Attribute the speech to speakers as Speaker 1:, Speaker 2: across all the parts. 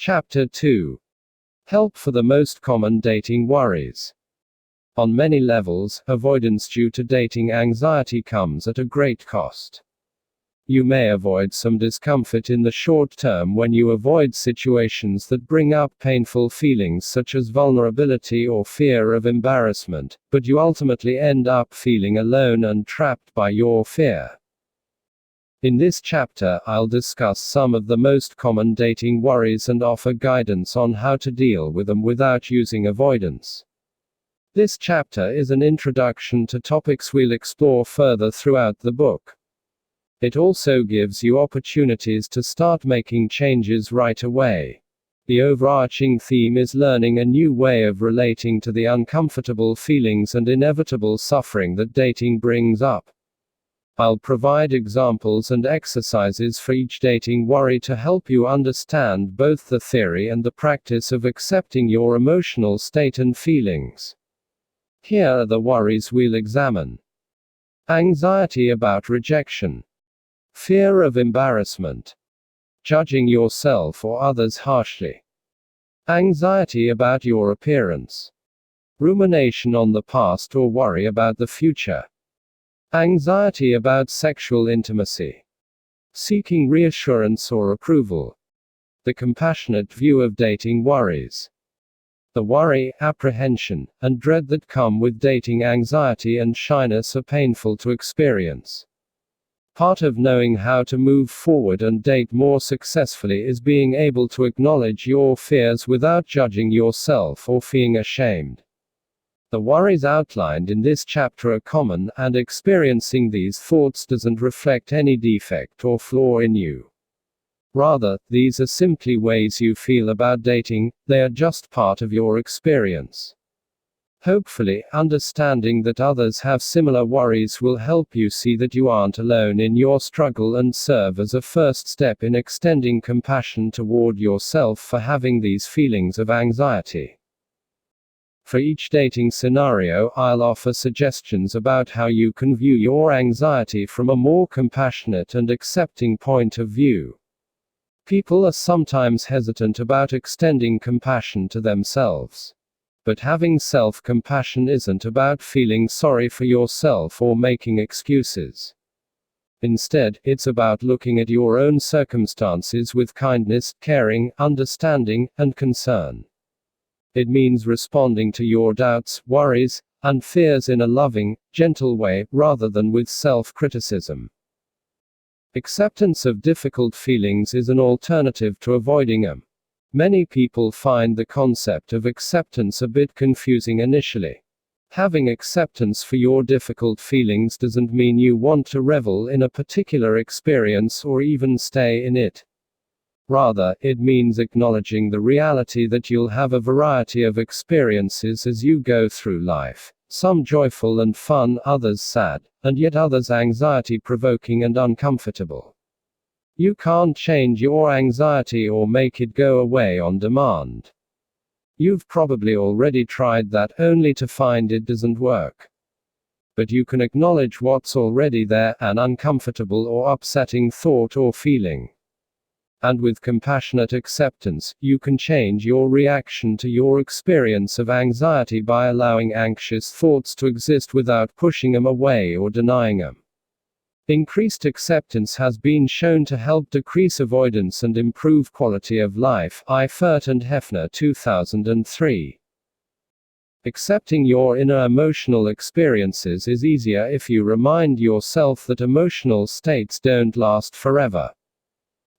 Speaker 1: Chapter 2. Help for the most common dating worries. On many levels, avoidance due to dating anxiety comes at a great cost. You may avoid some discomfort in the short term when you avoid situations that bring up painful feelings such as vulnerability or fear of embarrassment, but you ultimately end up feeling alone and trapped by your fear. In this chapter, I'll discuss some of the most common dating worries and offer guidance on how to deal with them without using avoidance. This chapter is an introduction to topics we'll explore further throughout the book. It also gives you opportunities to start making changes right away. The overarching theme is learning a new way of relating to the uncomfortable feelings and inevitable suffering that dating brings up. I'll provide examples and exercises for each dating worry to help you understand both the theory and the practice of accepting your emotional state and feelings. Here are the worries we'll examine. Anxiety about rejection. Fear of embarrassment. Judging yourself or others harshly. Anxiety about your appearance. Rumination on the past or worry about the future. Anxiety about sexual intimacy. Seeking reassurance or approval. The compassionate view of dating worries. The worry, apprehension, and dread that come with dating anxiety and shyness are painful to experience. Part of knowing how to move forward and date more successfully is being able to acknowledge your fears without judging yourself or feeling ashamed. The worries outlined in this chapter are common, and experiencing these thoughts doesn't reflect any defect or flaw in you. Rather, these are simply ways you feel about dating, they are just part of your experience. Hopefully, understanding that others have similar worries will help you see that you aren't alone in your struggle and serve as a first step in extending compassion toward yourself for having these feelings of anxiety. For each dating scenario, I'll offer suggestions about how you can view your anxiety from a more compassionate and accepting point of view. People are sometimes hesitant about extending compassion to themselves. But having self-compassion isn't about feeling sorry for yourself or making excuses. Instead, it's about looking at your own circumstances with kindness, caring, understanding, and concern. It means responding to your doubts, worries, and fears in a loving, gentle way, rather than with self-criticism. Acceptance of difficult feelings is an alternative to avoiding them. Many people find the concept of acceptance a bit confusing initially. Having acceptance for your difficult feelings doesn't mean you want to revel in a particular experience or even stay in it. Rather, it means acknowledging the reality that you'll have a variety of experiences as you go through life, some joyful and fun, others sad, and yet others anxiety-provoking and uncomfortable. You can't change your anxiety or make it go away on demand. You've probably already tried that, only to find it doesn't work. But you can acknowledge what's already there, an uncomfortable or upsetting thought or feeling. And with compassionate acceptance, you can change your reaction to your experience of anxiety by allowing anxious thoughts to exist without pushing them away or denying them. Increased acceptance has been shown to help decrease avoidance and improve quality of life. Eifert and Hefner 2003. Accepting your inner emotional experiences is easier if you remind yourself that emotional states don't last forever.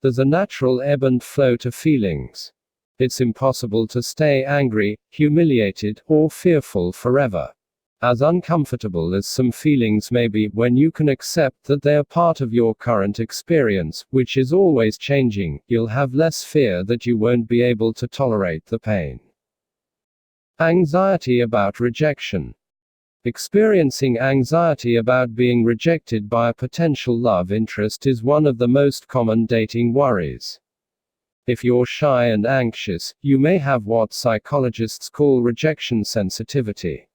Speaker 1: There's a natural ebb and flow to feelings. It's impossible to stay angry, humiliated, or fearful forever. As uncomfortable as some feelings may be, when you can accept that they are part of your current experience, which is always changing, you'll have less fear that you won't be able to tolerate the pain. Anxiety about rejection. Experiencing anxiety about being rejected by a potential love interest is one of the most common dating worries. If you're shy and anxious, you may have what psychologists call rejection sensitivity.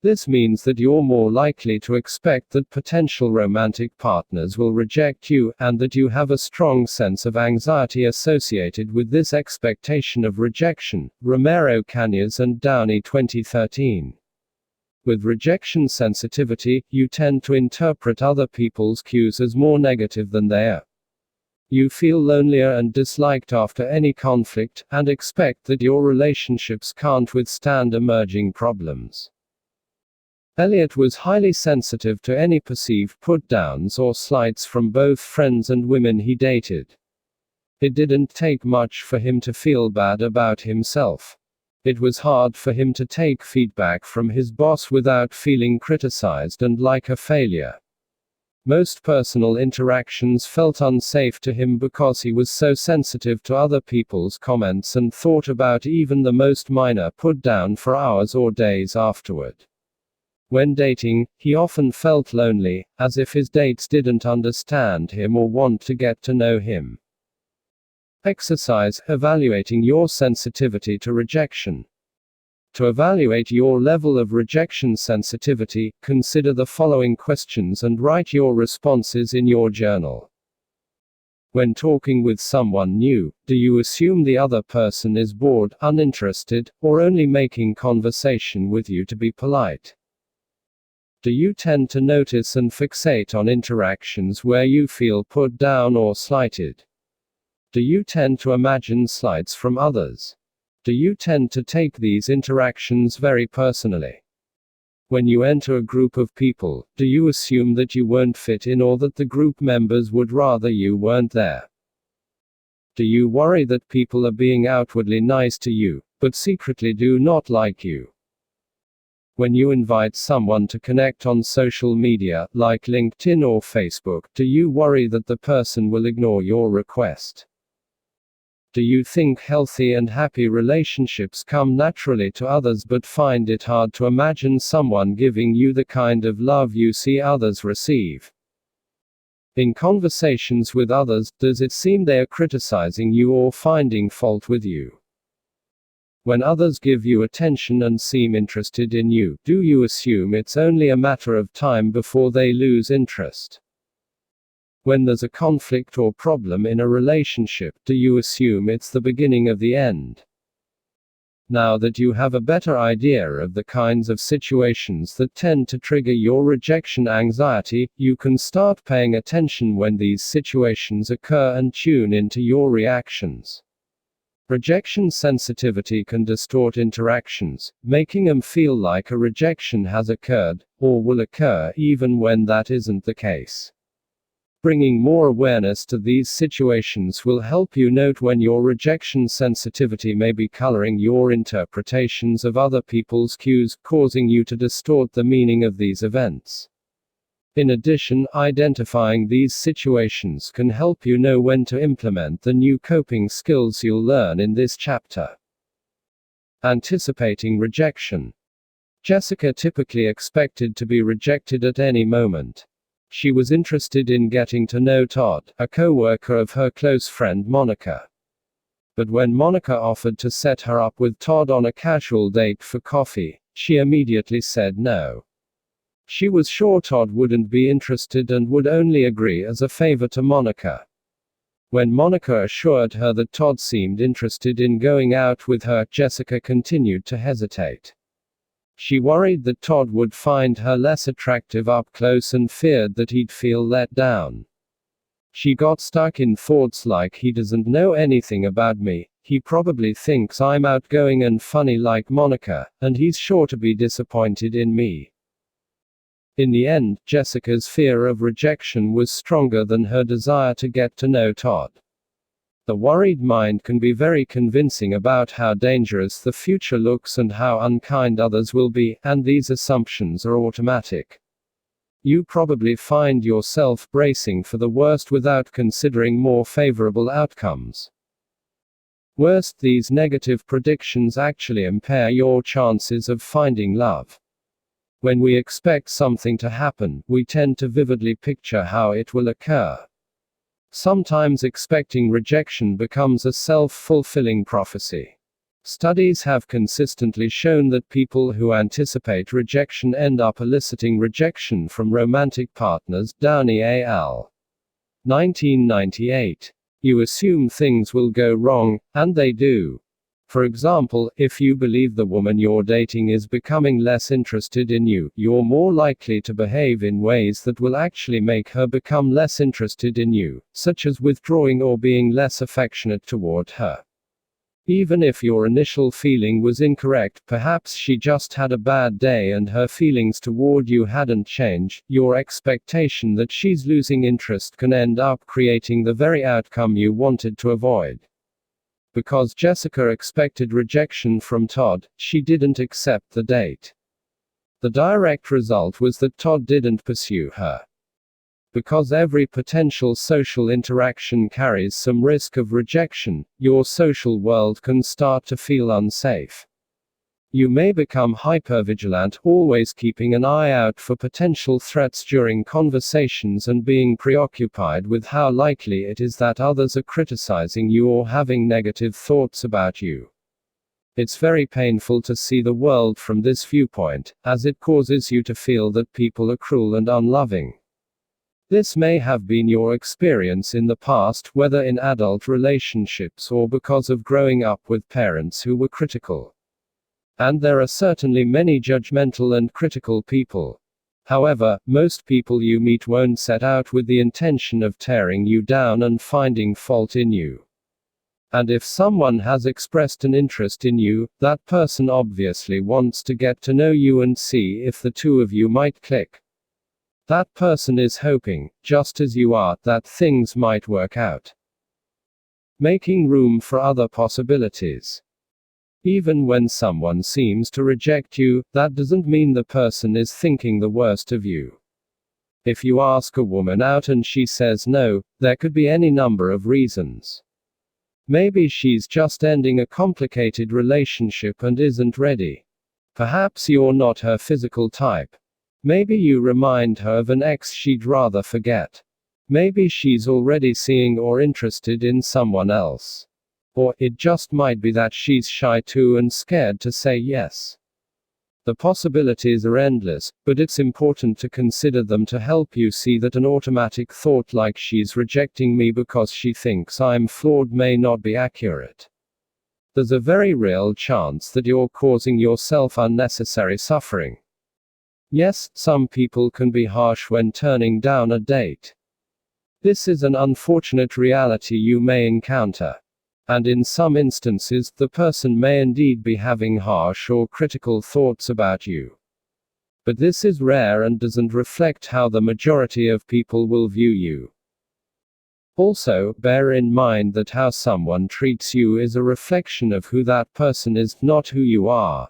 Speaker 1: This means that you're more likely to expect that potential romantic partners will reject you, and that you have a strong sense of anxiety associated with this expectation of rejection. Romero Cañas and Downey 2013. With rejection sensitivity, you tend to interpret other people's cues as more negative than they are. You feel lonelier and disliked after any conflict, and expect that your relationships can't withstand emerging problems. Elliot was highly sensitive to any perceived put-downs or slights from both friends and women he dated. It didn't take much for him to feel bad about himself. It was hard for him to take feedback from his boss without feeling criticized and like a failure. Most personal interactions felt unsafe to him because he was so sensitive to other people's comments and thought about even the most minor put-down for hours or days afterward. When dating, he often felt lonely, as if his dates didn't understand him or want to get to know him. Exercise evaluating your sensitivity to rejection. To evaluate your level of rejection sensitivity, consider the following questions and write your responses in your journal. When talking with someone new, do you assume the other person is bored, uninterested, or only making conversation with you to be polite? Do you tend to notice and fixate on interactions where you feel put down or slighted? Do you tend to imagine slights from others? Do you tend to take these interactions very personally? When you enter a group of people, do you assume that you won't fit in or that the group members would rather you weren't there? Do you worry that people are being outwardly nice to you, but secretly do not like you? When you invite someone to connect on social media, like LinkedIn or Facebook, do you worry that the person will ignore your request? Do you think healthy and happy relationships come naturally to others but find it hard to imagine someone giving you the kind of love you see others receive? In conversations with others, does it seem they are criticizing you or finding fault with you? When others give you attention and seem interested in you, do you assume it's only a matter of time before they lose interest? When there's a conflict or problem in a relationship, do you assume it's the beginning of the end? Now that you have a better idea of the kinds of situations that tend to trigger your rejection anxiety, you can start paying attention when these situations occur and tune into your reactions. Rejection sensitivity can distort interactions, making them feel like a rejection has occurred, or will occur even when that isn't the case. Bringing more awareness to these situations will help you note when your rejection sensitivity may be coloring your interpretations of other people's cues, causing you to distort the meaning of these events. In addition, identifying these situations can help you know when to implement the new coping skills you'll learn in this chapter. Anticipating rejection. Jessica typically expected to be rejected at any moment. She was interested in getting to know Todd, a co-worker of her close friend Monica. But when Monica offered to set her up with Todd on a casual date for coffee, she immediately said no. She was sure Todd wouldn't be interested and would only agree as a favor to Monica. When Monica assured her that Todd seemed interested in going out with her, Jessica continued to hesitate. She worried that Todd would find her less attractive up close and feared that he'd feel let down. She got stuck in thoughts like, he doesn't know anything about me, he probably thinks I'm outgoing and funny like Monica, and he's sure to be disappointed in me. In the end, Jessica's fear of rejection was stronger than her desire to get to know Todd. The worried mind can be very convincing about how dangerous the future looks and how unkind others will be, and these assumptions are automatic. You probably find yourself bracing for the worst without considering more favorable outcomes. Worst, these negative predictions actually impair your chances of finding love. When we expect something to happen, we tend to vividly picture how it will occur. Sometimes expecting rejection becomes a self-fulfilling prophecy. Studies have consistently shown that people who anticipate rejection end up eliciting rejection from romantic partners. Downey et al. 1998. You assume things will go wrong, and they do. For example, if you believe the woman you're dating is becoming less interested in you, you're more likely to behave in ways that will actually make her become less interested in you, such as withdrawing or being less affectionate toward her. Even if your initial feeling was incorrect, perhaps she just had a bad day and her feelings toward you hadn't changed, your expectation that she's losing interest can end up creating the very outcome you wanted to avoid. Because Jessica expected rejection from Todd, she didn't accept the date. The direct result was that Todd didn't pursue her. Because every potential social interaction carries some risk of rejection, your social world can start to feel unsafe. You may become hypervigilant, always keeping an eye out for potential threats during conversations and being preoccupied with how likely it is that others are criticizing you or having negative thoughts about you. It's very painful to see the world from this viewpoint, as it causes you to feel that people are cruel and unloving. This may have been your experience in the past, whether in adult relationships or because of growing up with parents who were critical. And there are certainly many judgmental and critical people. However, most people you meet won't set out with the intention of tearing you down and finding fault in you. And if someone has expressed an interest in you, that person obviously wants to get to know you and see if the two of you might click. That person is hoping, just as you are, that things might work out. Making room for other possibilities. Even when someone seems to reject you, that doesn't mean the person is thinking the worst of you. If you ask a woman out and she says no, there could be any number of reasons. Maybe she's just ending a complicated relationship and isn't ready. Perhaps you're not her physical type. Maybe you remind her of an ex she'd rather forget. Maybe she's already seeing or interested in someone else. Or, it just might be that she's shy too and scared to say yes. The possibilities are endless, but it's important to consider them to help you see that an automatic thought like she's rejecting me because she thinks I'm flawed may not be accurate. There's a very real chance that you're causing yourself unnecessary suffering. Yes, some people can be harsh when turning down a date. This is an unfortunate reality you may encounter. And in some instances, the person may indeed be having harsh or critical thoughts about you. But this is rare and doesn't reflect how the majority of people will view you. Also, bear in mind that how someone treats you is a reflection of who that person is, not who you are.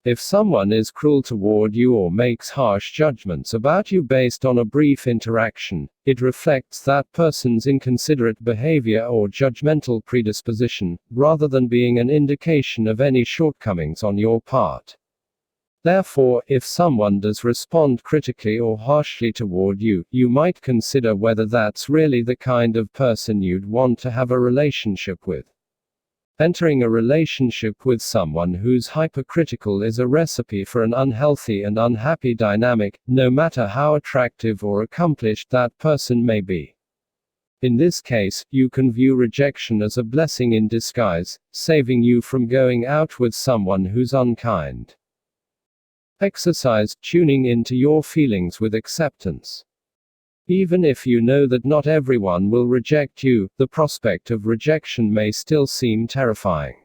Speaker 1: If someone is cruel toward you or makes harsh judgments about you based on a brief interaction, it reflects that person's inconsiderate behavior or judgmental predisposition, rather than being an indication of any shortcomings on your part. Therefore, if someone does respond critically or harshly toward you, you might consider whether that's really the kind of person you'd want to have a relationship with. Entering a relationship with someone who's hypercritical is a recipe for an unhealthy and unhappy dynamic, no matter how attractive or accomplished that person may be. In this case, you can view rejection as a blessing in disguise, saving you from going out with someone who's unkind. Exercise tuning into your feelings with acceptance. Even if you know that not everyone will reject you, the prospect of rejection may still seem terrifying.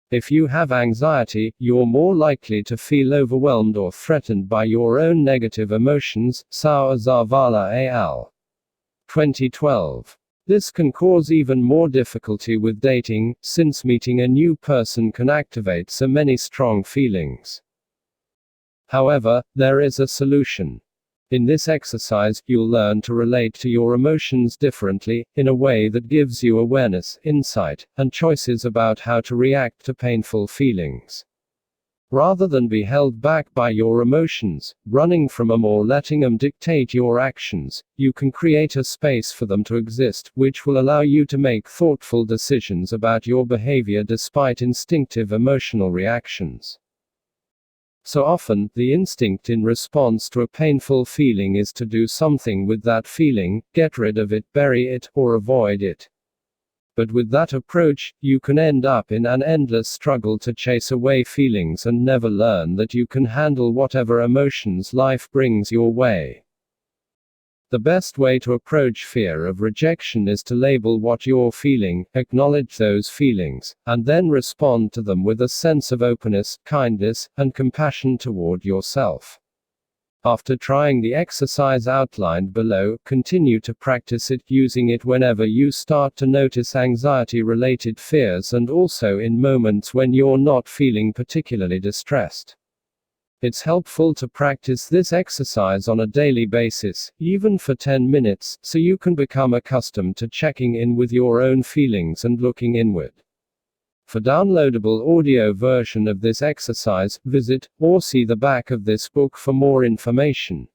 Speaker 1: If you have anxiety, you're more likely to feel overwhelmed or threatened by your own negative emotions. Saur Zavala et al. 2012. This can cause even more difficulty with dating, since meeting a new person can activate so many strong feelings. However, there is a solution. In this exercise, you'll learn to relate to your emotions differently, in a way that gives you awareness, insight, and choices about how to react to painful feelings. Rather than be held back by your emotions, running from them or letting them dictate your actions, you can create a space for them to exist, which will allow you to make thoughtful decisions about your behavior despite instinctive emotional reactions. So often, the instinct in response to a painful feeling is to do something with that feeling, get rid of it, bury it, or avoid it. But with that approach, you can end up in an endless struggle to chase away feelings and never learn that you can handle whatever emotions life brings your way. The best way to approach fear of rejection is to label what you're feeling, acknowledge those feelings, and then respond to them with a sense of openness, kindness, and compassion toward yourself. After trying the exercise outlined below, continue to practice it, using it whenever you start to notice anxiety-related fears and also in moments when you're not feeling particularly distressed. It's helpful to practice this exercise on a daily basis, even for 10 minutes, so you can become accustomed to checking in with your own feelings and looking inward. For downloadable audio version of this exercise, visit, or see the back of this book for more information.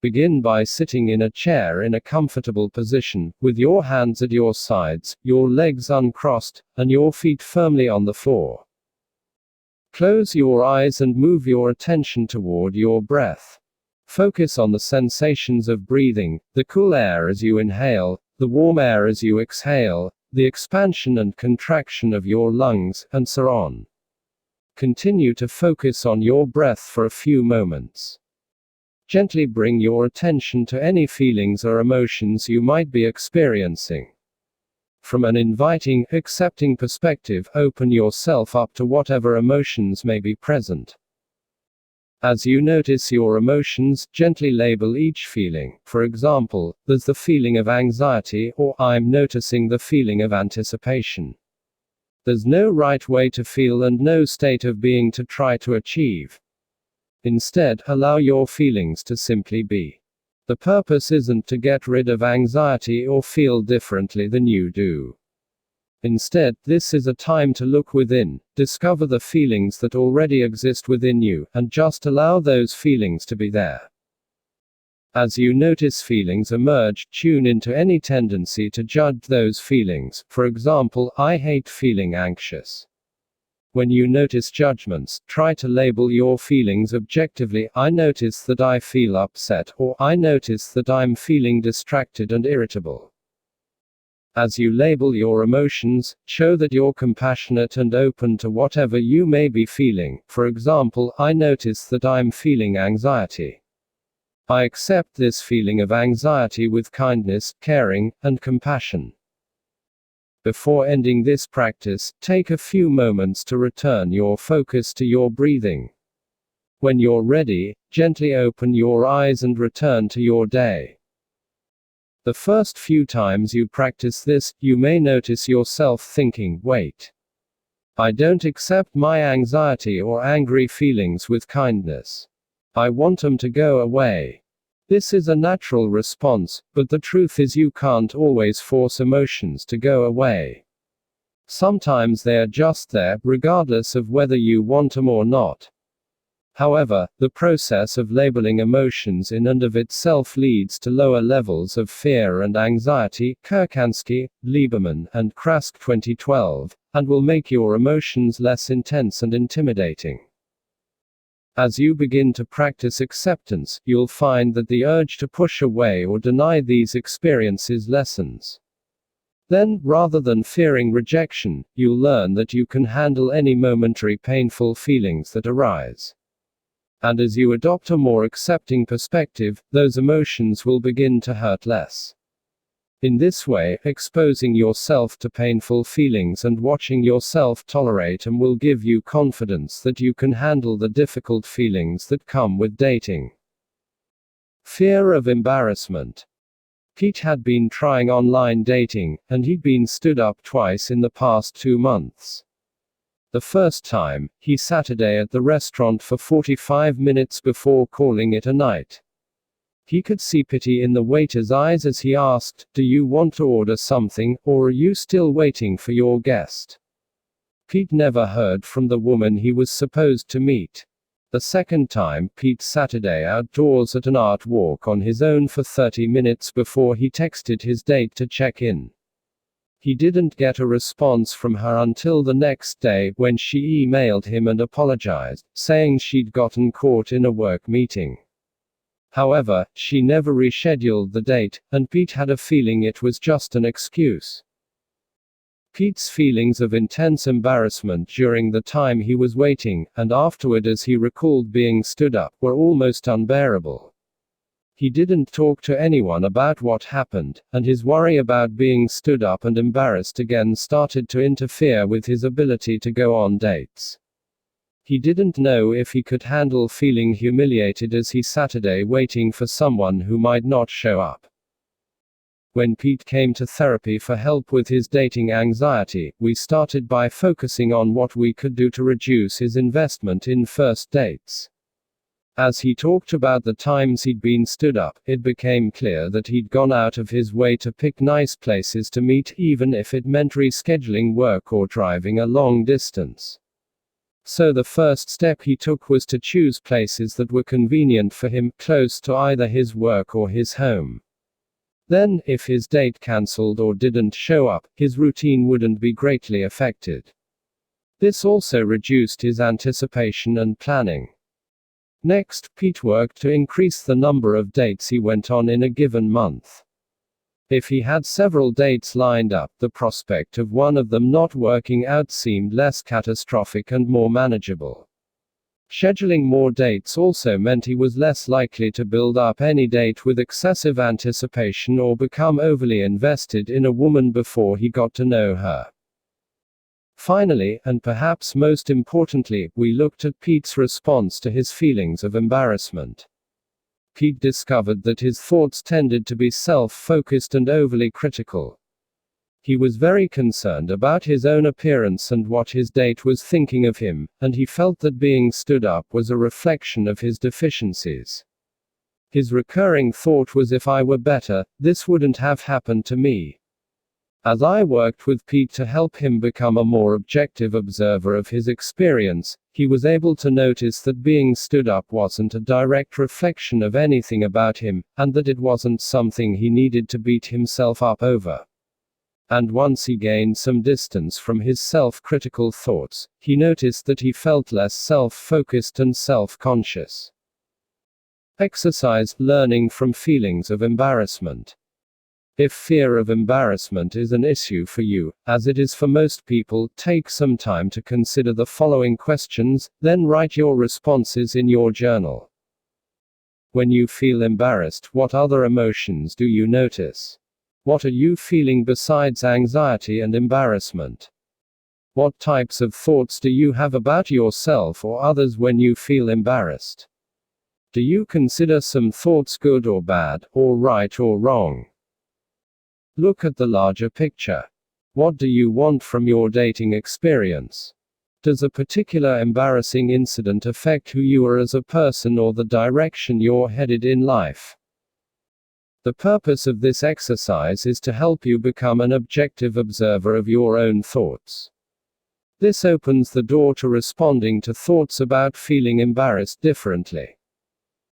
Speaker 1: Begin by sitting in a chair in a comfortable position, with your hands at your sides, your legs uncrossed, and your feet firmly on the floor. Close your eyes and move your attention toward your breath. Focus on the sensations of breathing, the cool air as you inhale, the warm air as you exhale, the expansion and contraction of your lungs, and so on. Continue to focus on your breath for a few moments. Gently bring your attention to any feelings or emotions you might be experiencing. From an inviting, accepting perspective, open yourself up to whatever emotions may be present. As you notice your emotions, gently label each feeling. For example, there's the feeling of anxiety, or I'm noticing the feeling of anticipation. There's no right way to feel and no state of being to try to achieve. Instead, allow your feelings to simply be. The purpose isn't to get rid of anxiety or feel differently than you do. Instead, this is a time to look within, discover the feelings that already exist within you, and just allow those feelings to be there. As you notice feelings emerge, tune into any tendency to judge those feelings. For example, I hate feeling anxious. When you notice judgments, try to label your feelings objectively. I notice that I feel upset, or I notice that I'm feeling distracted and irritable. As you label your emotions, show that you're compassionate and open to whatever you may be feeling. For example, I notice that I'm feeling anxiety. I accept this feeling of anxiety with kindness, caring, and compassion. Before ending this practice, take a few moments to return your focus to your breathing. When you're ready, gently open your eyes and return to your day. The first few times you practice this, you may notice yourself thinking, wait. I don't accept my anxiety or angry feelings with kindness. I want them to go away. This is a natural response, but the truth is you can't always force emotions to go away. Sometimes they are just there, regardless of whether you want them or not. However, the process of labeling emotions in and of itself leads to lower levels of fear and anxiety, Kurkansky, Lieberman, and Krask 2012, and will make your emotions less intense and intimidating. As you begin to practice acceptance, you'll find that the urge to push away or deny these experiences lessens. Then, rather than fearing rejection, you'll learn that you can handle any momentary painful feelings that arise. And as you adopt a more accepting perspective, those emotions will begin to hurt less. In this way, exposing yourself to painful feelings and watching yourself tolerate them will give you confidence that you can handle the difficult feelings that come with dating. Fear of embarrassment. Pete had been trying online dating, and he'd been stood up twice in the past 2 months. The first time, he Saturday at the restaurant for 45 minutes before calling it a night. He could see pity in the waiter's eyes as he asked, "Do you want to order something, or are you still waiting for your guest?" Pete never heard from the woman he was supposed to meet. The second time, Pete Saturday outdoors at an art walk on his own for 30 minutes before he texted his date to check in. He didn't get a response from her until the next day, when she emailed him and apologized, saying she'd gotten caught in a work meeting. However, she never rescheduled the date, and Pete had a feeling it was just an excuse. Pete's feelings of intense embarrassment during the time he was waiting, and afterward as he recalled being stood up, were almost unbearable. He didn't talk to anyone about what happened, and his worry about being stood up and embarrassed again started to interfere with his ability to go on dates. He didn't know if he could handle feeling humiliated as he Saturday waiting for someone who might not show up. When Pete came to therapy for help with his dating anxiety, we started by focusing on what we could do to reduce his investment in first dates. As he talked about the times he'd been stood up, it became clear that he'd gone out of his way to pick nice places to meet, even if it meant rescheduling work or driving a long distance. So the first step he took was to choose places that were convenient for him, close to either his work or his home. Then, if his date cancelled or didn't show up, his routine wouldn't be greatly affected. This also reduced his anticipation and planning. Next, Pete worked to increase the number of dates he went on in a given month. If he had several dates lined up, the prospect of one of them not working out seemed less catastrophic and more manageable. Scheduling more dates also meant he was less likely to build up any date with excessive anticipation or become overly invested in a woman before he got to know her. Finally, and perhaps most importantly, we looked at Pete's response to his feelings of embarrassment. Pete discovered that his thoughts tended to be self-focused and overly critical. He was very concerned about his own appearance and what his date was thinking of him, and he felt that being stood up was a reflection of his deficiencies. His recurring thought was, if I were better, this wouldn't have happened to me. As I worked with Pete to help him become a more objective observer of his experience, he was able to notice that being stood up wasn't a direct reflection of anything about him, and that it wasn't something he needed to beat himself up over. And once he gained some distance from his self-critical thoughts, he noticed that he felt less self-focused and self-conscious. Exercise: learning from feelings of embarrassment. If fear of embarrassment is an issue for you, as it is for most people, take some time to consider the following questions, then write your responses in your journal. When you feel embarrassed, what other emotions do you notice? What are you feeling besides anxiety and embarrassment? What types of thoughts do you have about yourself or others when you feel embarrassed? Do you consider some thoughts good or bad, or right or wrong? Look at the larger picture. What do you want from your dating experience? Does a particular embarrassing incident affect who you are as a person or the direction you're headed in life? The purpose of this exercise is to help you become an objective observer of your own thoughts. This opens the door to responding to thoughts about feeling embarrassed differently.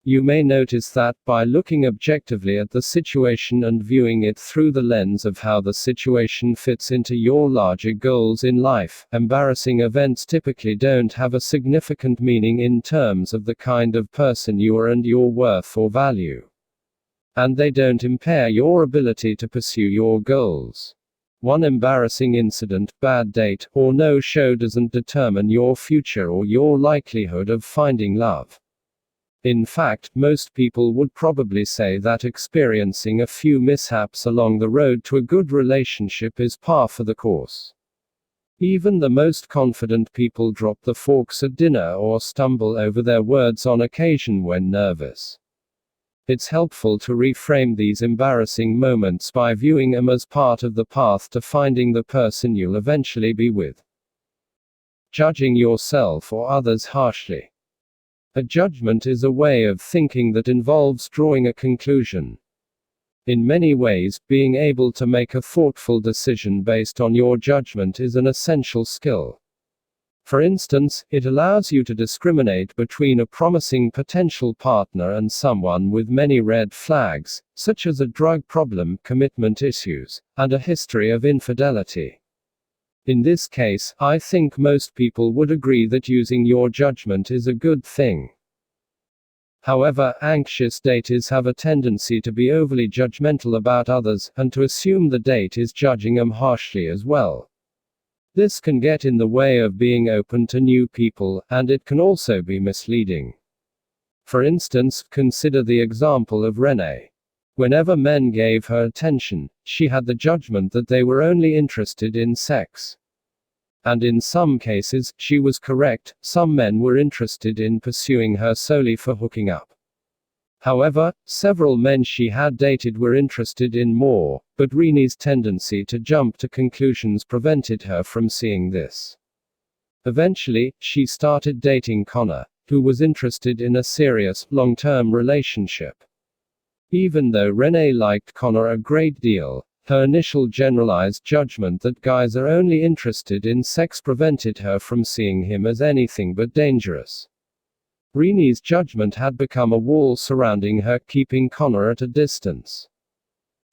Speaker 1: You may notice that, by looking objectively at the situation and viewing it through the lens of how the situation fits into your larger goals in life, embarrassing events typically don't have a significant meaning in terms of the kind of person you are and your worth or value. And they don't impair your ability to pursue your goals. One embarrassing incident, bad date, or no show doesn't determine your future or your likelihood of finding love. In fact, most people would probably say that experiencing a few mishaps along the road to a good relationship is par for the course. Even the most confident people drop the forks at dinner or stumble over their words on occasion when nervous. It's helpful to reframe these embarrassing moments by viewing them as part of the path to finding the person you'll eventually be with. Judging yourself or others harshly. A judgment is a way of thinking that involves drawing a conclusion. In many ways, being able to make a thoughtful decision based on your judgment is an essential skill. For instance, it allows you to discriminate between a promising potential partner and someone with many red flags, such as a drug problem, commitment issues, and a history of infidelity. In this case, I think most people would agree that using your judgment is a good thing. However, anxious daters have a tendency to be overly judgmental about others, and to assume the date is judging them harshly as well. This can get in the way of being open to new people, and it can also be misleading. For instance, consider the example of Renee. Whenever men gave her attention, she had the judgment that they were only interested in sex. And in some cases, she was correct, some men were interested in pursuing her solely for hooking up. However, several men she had dated were interested in more, but Renee's tendency to jump to conclusions prevented her from seeing this. Eventually, she started dating Connor, who was interested in a serious, long-term relationship. Even though Renee liked Connor a great deal, her initial generalized judgment that guys are only interested in sex prevented her from seeing him as anything but dangerous. Renee's judgment had become a wall surrounding her, keeping Connor at a distance.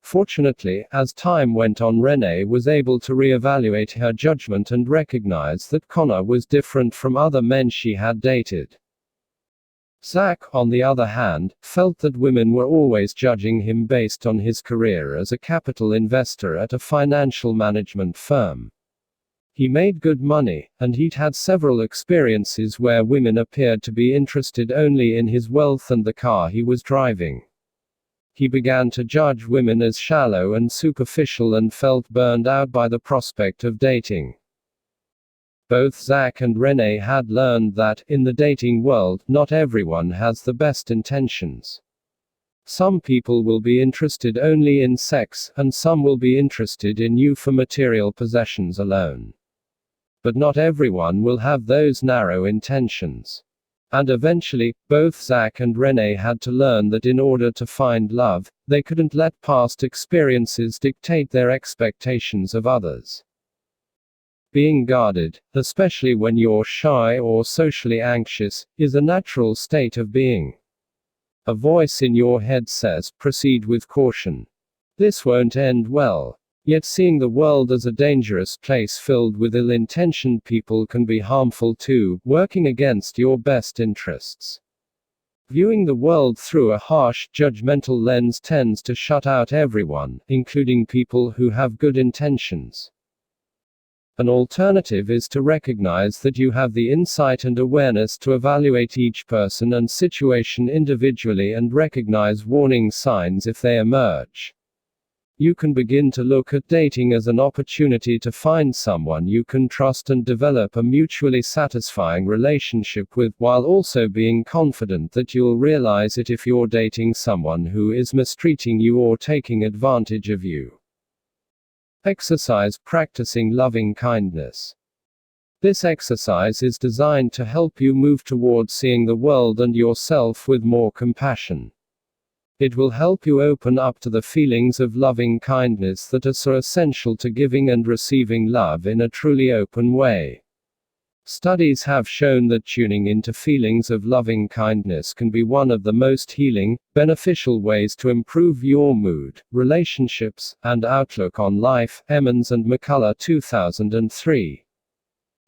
Speaker 1: Fortunately, as time went on, Renee was able to reevaluate her judgment and recognize that Connor was different from other men she had dated. Zach, on the other hand, felt that women were always judging him based on his career as a capital investor at a financial management firm. He made good money, and he'd had several experiences where women appeared to be interested only in his wealth and the car he was driving. He began to judge women as shallow and superficial and felt burned out by the prospect of dating. Both Zach and Renee had learned that, in the dating world, not everyone has the best intentions. Some people will be interested only in sex, and some will be interested in you for material possessions alone. But not everyone will have those narrow intentions. And eventually, both Zach and Renee had to learn that in order to find love, they couldn't let past experiences dictate their expectations of others. Being guarded, especially when you're shy or socially anxious, is a natural state of being. A voice in your head says, proceed with caution. This won't end well. Yet seeing the world as a dangerous place filled with ill-intentioned people can be harmful too, working against your best interests. Viewing the world through a harsh, judgmental lens tends to shut out everyone, including people who have good intentions. An alternative is to recognize that you have the insight and awareness to evaluate each person and situation individually and recognize warning signs if they emerge. You can begin to look at dating as an opportunity to find someone you can trust and develop a mutually satisfying relationship with, while also being confident that you'll realize it if you're dating someone who is mistreating you or taking advantage of you. Exercise practicing loving kindness. This exercise is designed to help you move towards seeing the world and yourself with more compassion. It will help you open up to the feelings of loving kindness that are so essential to giving and receiving love in a truly open way. Studies have shown that tuning into feelings of loving kindness can be one of the most healing, beneficial ways to improve your mood, relationships, and outlook on life. Emmons and McCullough 2003.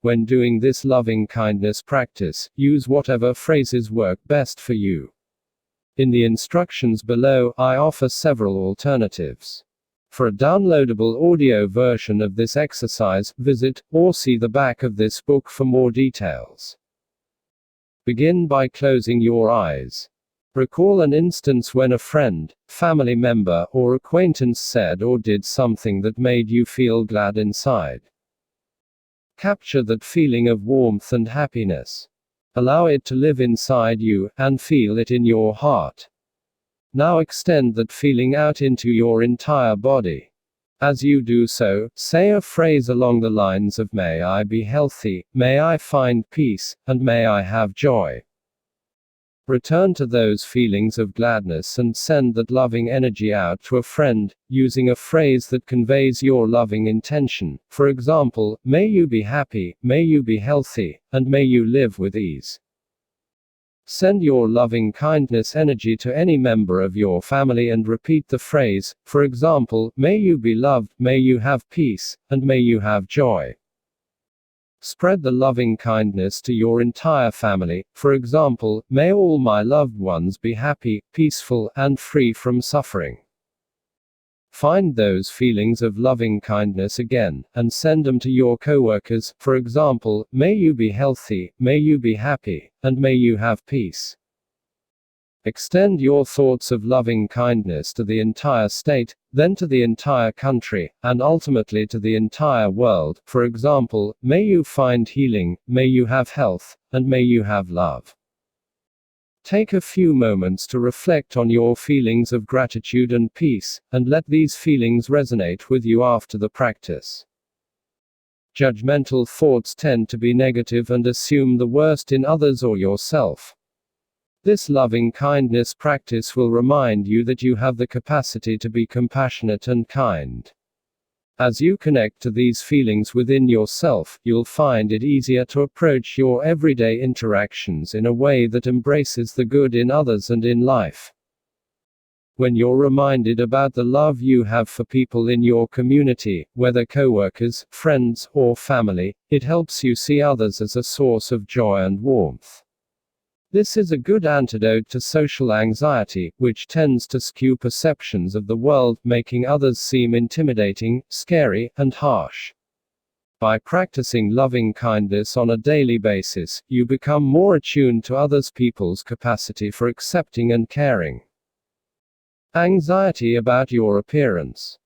Speaker 1: When doing this loving kindness practice, use whatever phrases work best for you. In the instructions below, I offer several alternatives. For a downloadable audio version of this exercise, visit, or see the back of this book for more details. Begin by closing your eyes. Recall an instance when a friend, family member, or acquaintance said or did something that made you feel glad inside. Capture that feeling of warmth and happiness. Allow it to live inside you, and feel it in your heart. Now extend that feeling out into your entire body. As you do so, say a phrase along the lines of "May I be healthy, may I find peace, and may I have joy." Return to those feelings of gladness and send that loving energy out to a friend, using a phrase that conveys your loving intention. For example, may you be happy, may you be healthy, and may you live with ease. Send your loving kindness energy to any member of your family and repeat the phrase, for example, may you be loved, may you have peace, and may you have joy. Spread the loving kindness to your entire family, for example, may all my loved ones be happy, peaceful, and free from suffering. Find those feelings of loving kindness again, and send them to your coworkers, for example, may you be healthy, may you be happy, and may you have peace. Extend your thoughts of loving kindness to the entire state, then to the entire country, and ultimately to the entire world. For example, may you find healing, may you have health, and may you have love. Take a few moments to reflect on your feelings of gratitude and peace, and let these feelings resonate with you after the practice. Judgmental thoughts tend to be negative and assume the worst in others or yourself. This loving kindness practice will remind you that you have the capacity to be compassionate and kind. As you connect to these feelings within yourself, you'll find it easier to approach your everyday interactions in a way that embraces the good in others and in life. When you're reminded about the love you have for people in your community, whether coworkers, friends, or family, it helps you see others as a source of joy and warmth. This is a good antidote to social anxiety, which tends to skew perceptions of the world, making others seem intimidating, scary, and harsh. By practicing loving kindness on a daily basis, you become more attuned to others' people's capacity for accepting and caring. Anxiety about your appearance.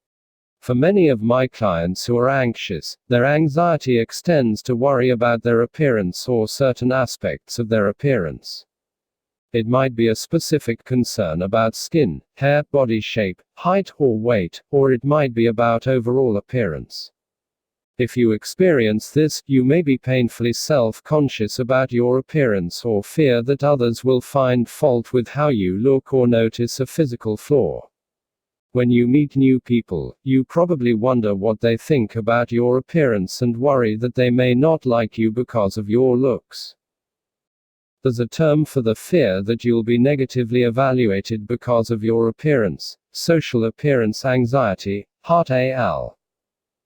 Speaker 1: For many of my clients who are anxious, their anxiety extends to worry about their appearance or certain aspects of their appearance. It might be a specific concern about skin, hair, body shape, height, or weight, or it might be about overall appearance. If you experience this, you may be painfully self-conscious about your appearance or fear that others will find fault with how you look or notice a physical flaw. When you meet new people, you probably wonder what they think about your appearance and worry that they may not like you because of your looks. There's a term for the fear that you'll be negatively evaluated because of your appearance: social appearance anxiety, Hart al.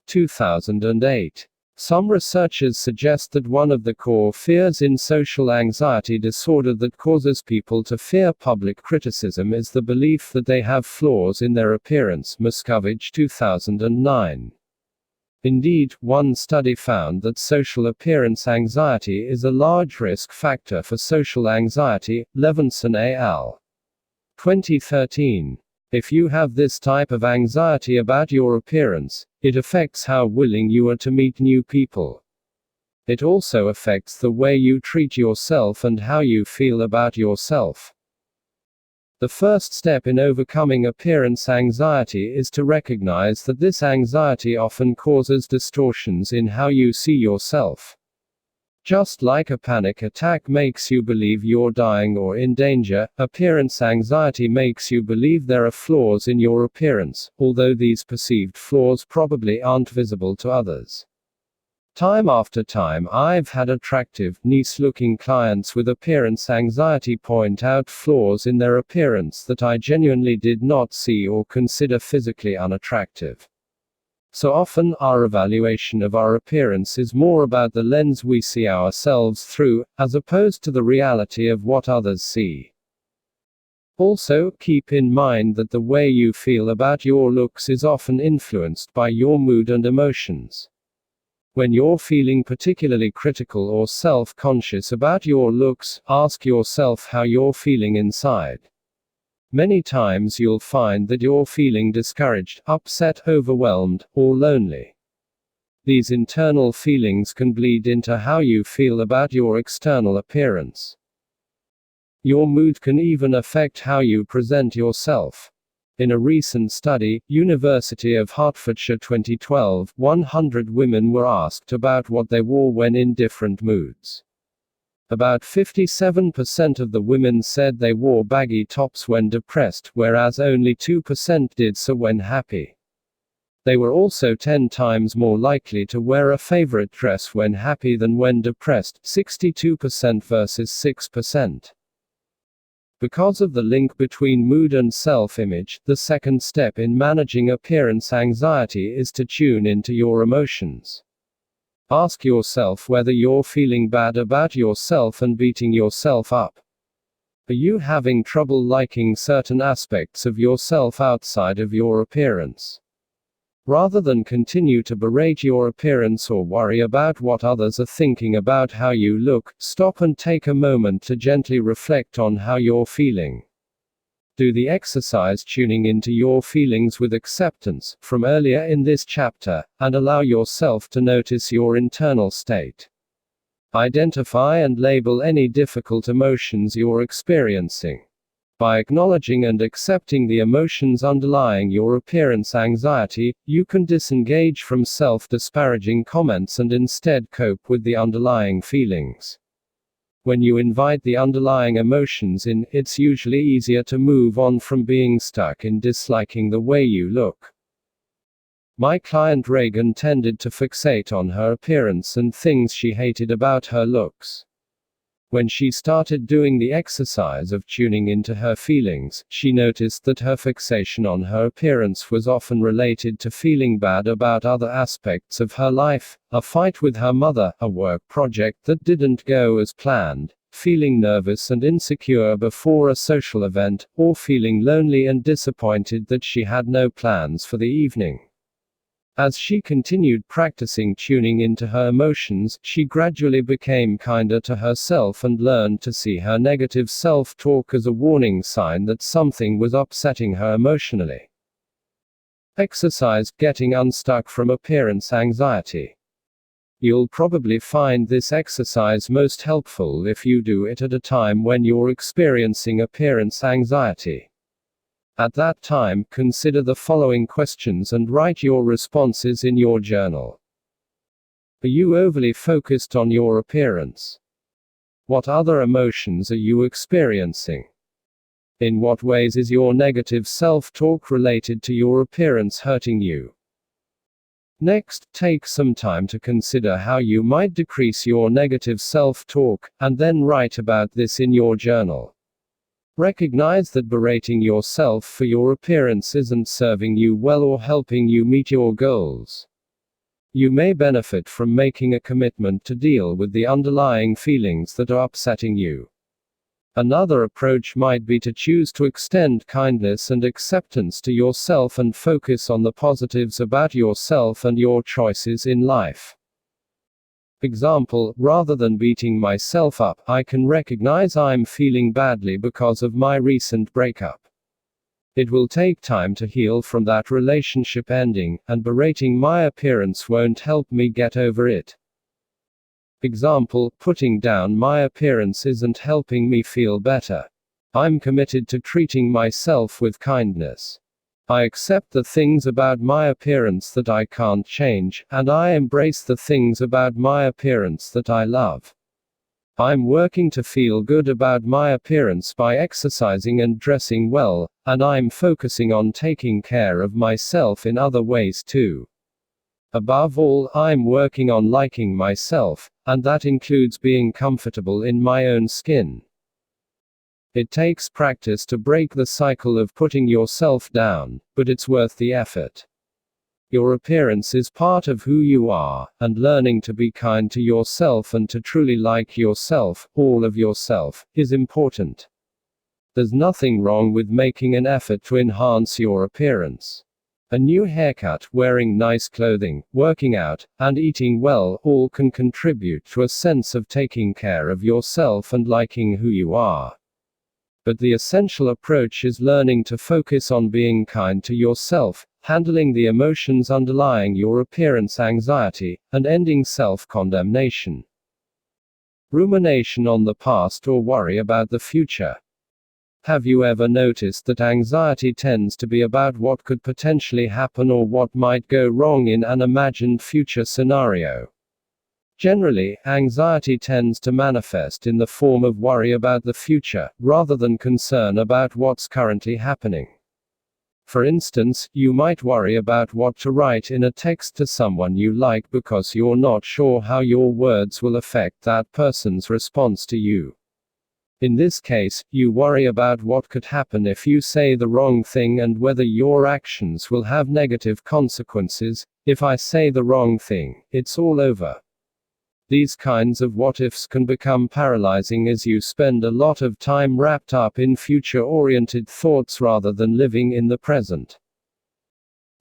Speaker 1: 2008. Some researchers suggest that one of the core fears in social anxiety disorder that causes people to fear public criticism is the belief that they have flaws in their appearance. Moscovich 2009. Indeed, one study found that social appearance anxiety is a large risk factor for social anxiety. Levinson al. 2013. If you have this type of anxiety about your appearance, it affects how willing you are to meet new people. It also affects the way you treat yourself and how you feel about yourself. The first step in overcoming appearance anxiety is to recognize that this anxiety often causes distortions in how you see yourself. Just like a panic attack makes you believe you're dying or in danger, appearance anxiety makes you believe there are flaws in your appearance, although these perceived flaws probably aren't visible to others. Time after time, I've had attractive, nice-looking clients with appearance anxiety point out flaws in their appearance that I genuinely did not see or consider physically unattractive. So often, our evaluation of our appearance is more about the lens we see ourselves through, as opposed to the reality of what others see. Also, keep in mind that the way you feel about your looks is often influenced by your mood and emotions. When you're feeling particularly critical or self-conscious about your looks, ask yourself how you're feeling inside. Many times you'll find that you're feeling discouraged, upset, overwhelmed, or lonely. These internal feelings can bleed into how you feel about your external appearance. Your mood can even affect how you present yourself. In a recent study, University of Hertfordshire 2012, 100 women were asked about what they wore when in different moods. About 57% of the women said they wore baggy tops when depressed, whereas only 2% did so when happy. They were also 10 times more likely to wear a favorite dress when happy than when depressed, 62% versus 6%. Because of the link between mood and self-image, the second step in managing appearance anxiety is to tune into your emotions. Ask yourself whether you're feeling bad about yourself and beating yourself up. Are you having trouble liking certain aspects of yourself outside of your appearance? Rather than continue to berate your appearance or worry about what others are thinking about how you look, stop and take a moment to gently reflect on how you're feeling. Do the exercise tuning into your feelings with acceptance, from earlier in this chapter, and allow yourself to notice your internal state. Identify and label any difficult emotions you're experiencing. By acknowledging and accepting the emotions underlying your appearance anxiety, you can disengage from self-disparaging comments and instead cope with the underlying feelings. When you invite the underlying emotions in, it's usually easier to move on from being stuck in disliking the way you look. My client Reagan tended to fixate on her appearance and things she hated about her looks. When she started doing the exercise of tuning into her feelings, she noticed that her fixation on her appearance was often related to feeling bad about other aspects of her life: a fight with her mother, a work project that didn't go as planned, feeling nervous and insecure before a social event, or feeling lonely and disappointed that she had no plans for the evening. As she continued practicing tuning into her emotions, she gradually became kinder to herself and learned to see her negative self-talk as a warning sign that something was upsetting her emotionally. Exercise: getting unstuck from appearance anxiety. You'll probably find this exercise most helpful if you do it at a time when you're experiencing appearance anxiety. At that time, consider the following questions and write your responses in your journal. Are you overly focused on your appearance? What other emotions are you experiencing? In what ways is your negative self-talk related to your appearance hurting you? Next, take some time to consider how you might decrease your negative self-talk, and then write about this in your journal. Recognize that berating yourself for your appearance isn't serving you well or helping you meet your goals. You may benefit from making a commitment to deal with the underlying feelings that are upsetting you. Another approach might be to choose to extend kindness and acceptance to yourself and focus on the positives about yourself and your choices in life. Example: rather than beating myself up, I can recognize I'm feeling badly because of my recent breakup. It will take time to heal from that relationship ending, and berating my appearance won't help me get over it. Example: putting down my appearance isn't helping me feel better. I'm committed to treating myself with kindness. I accept the things about my appearance that I can't change, and I embrace the things about my appearance that I love. I'm working to feel good about my appearance by exercising and dressing well, and I'm focusing on taking care of myself in other ways too. Above all, I'm working on liking myself, and that includes being comfortable in my own skin. It takes practice to break the cycle of putting yourself down, but it's worth the effort. Your appearance is part of who you are, and learning to be kind to yourself and to truly like yourself, all of yourself, is important. There's nothing wrong with making an effort to enhance your appearance. A new haircut, wearing nice clothing, working out, and eating well all can contribute to a sense of taking care of yourself and liking who you are. But the essential approach is learning to focus on being kind to yourself, handling the emotions underlying your appearance anxiety, and ending self-condemnation. Rumination on the past or worry about the future. Have you ever noticed that anxiety tends to be about what could potentially happen or what might go wrong in an imagined future scenario? Generally, anxiety tends to manifest in the form of worry about the future, rather than concern about what's currently happening. For instance, you might worry about what to write in a text to someone you like because you're not sure how your words will affect that person's response to you. In this case, you worry about what could happen if you say the wrong thing and whether your actions will have negative consequences. If I say the wrong thing, it's all over. These kinds of what-ifs can become paralyzing as you spend a lot of time wrapped up in future-oriented thoughts rather than living in the present.